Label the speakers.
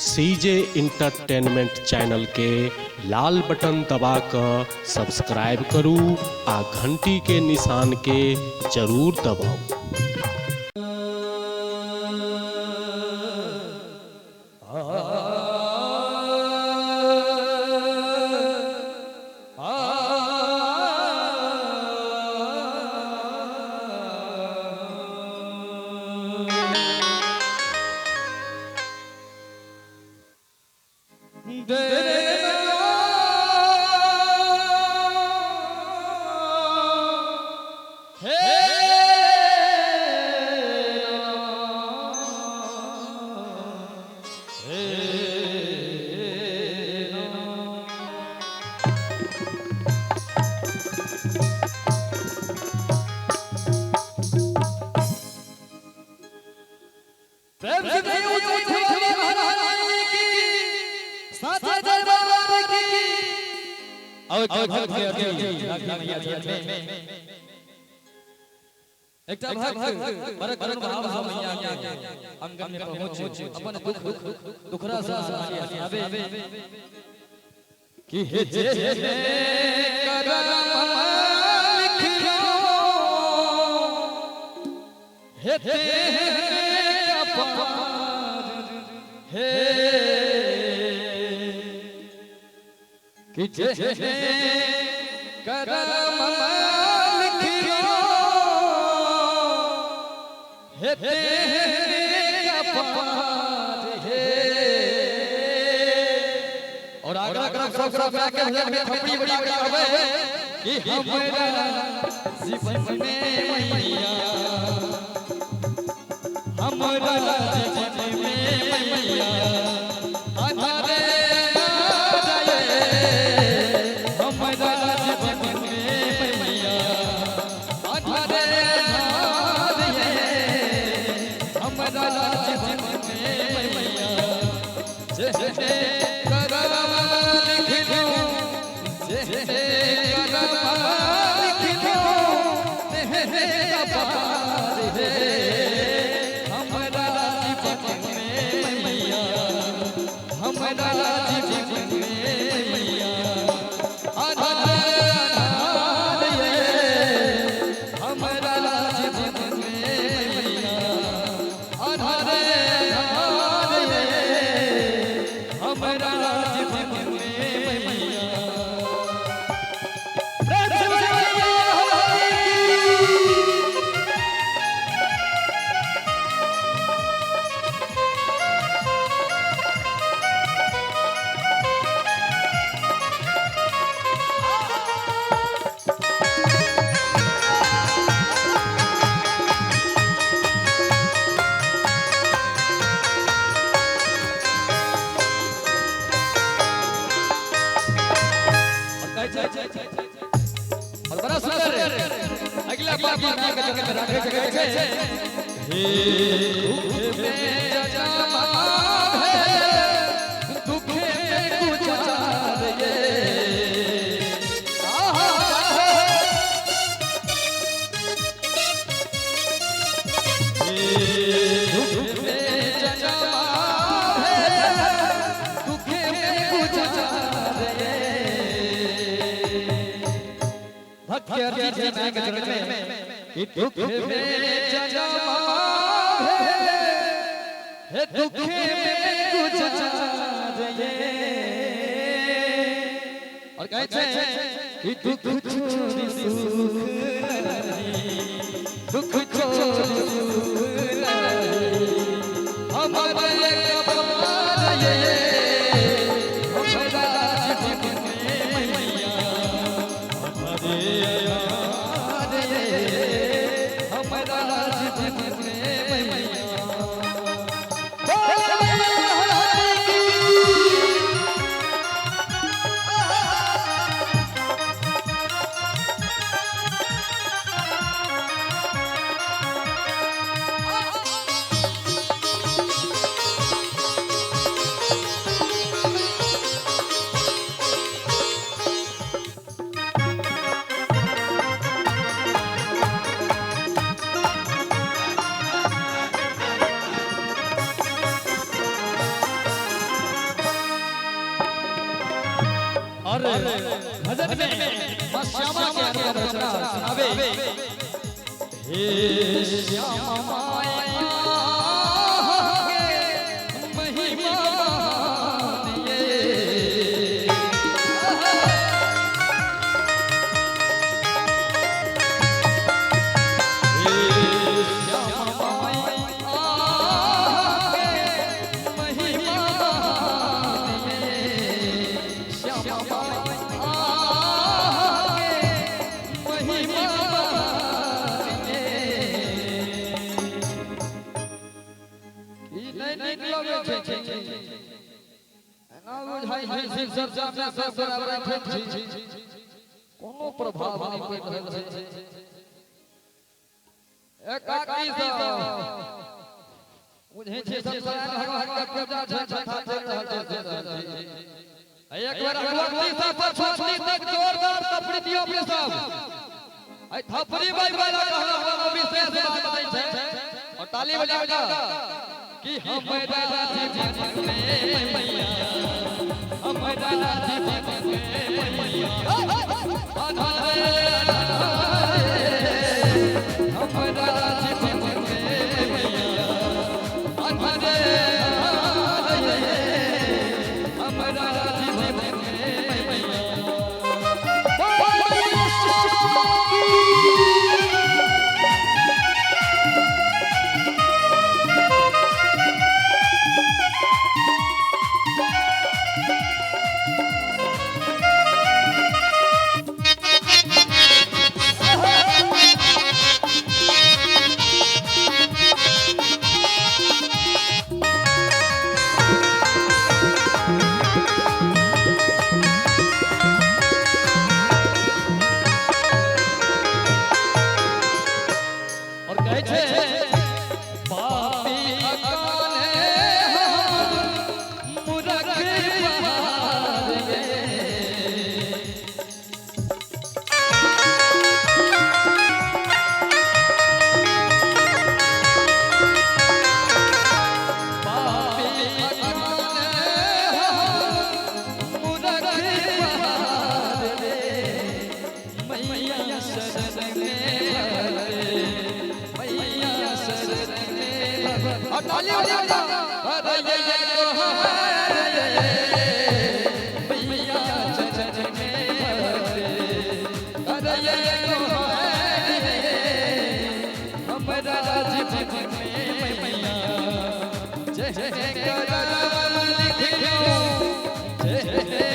Speaker 1: CJ entertainment channel के लाल button दबाकर subscribe करू आ घंटी के निशान के जरूर दबाऊ।
Speaker 2: अंगन में पहुंचे अपन दुखरा सा आवे कि हे जे करम लिखियो हे ते अपार हे कि जे करम लिखियो हे ते और आगरा सब आके भजन में थपड़ी बड़ी बड़ी आवे कि हमरा जीवन में मैया हमरा जीवन में मैया आधारे हमरा जीवन में मैया आधारे हमरा जीवन में मैया जे दुख में जमा है दुख में गुजार और कहते कि दुख छोड़ सुख दुख छोड़ सुख हमारे कपार ये हमारा जीवन में मैया हमारे और भजन में मां श्यामा के अंदर रचना सुनावे हे श्यामा माया के महिमा कोनो प्रभाव नहीं पड़ रहल छै एकाकी सा बुझै छै संसार भगवान के पूजा छठा चल रहल छै एक बार भगवती सा पर छोटी तक जोरदार थपड़ी दियो अपने सब आई थपड़ी बाई वाला कहला विशेष बात नहीं छै और ताली बजा कि हमारा जीवन में मैया हमारा जीवन में मैया हमारा जीवन में मैया हमारा जीवन में मैया जय जय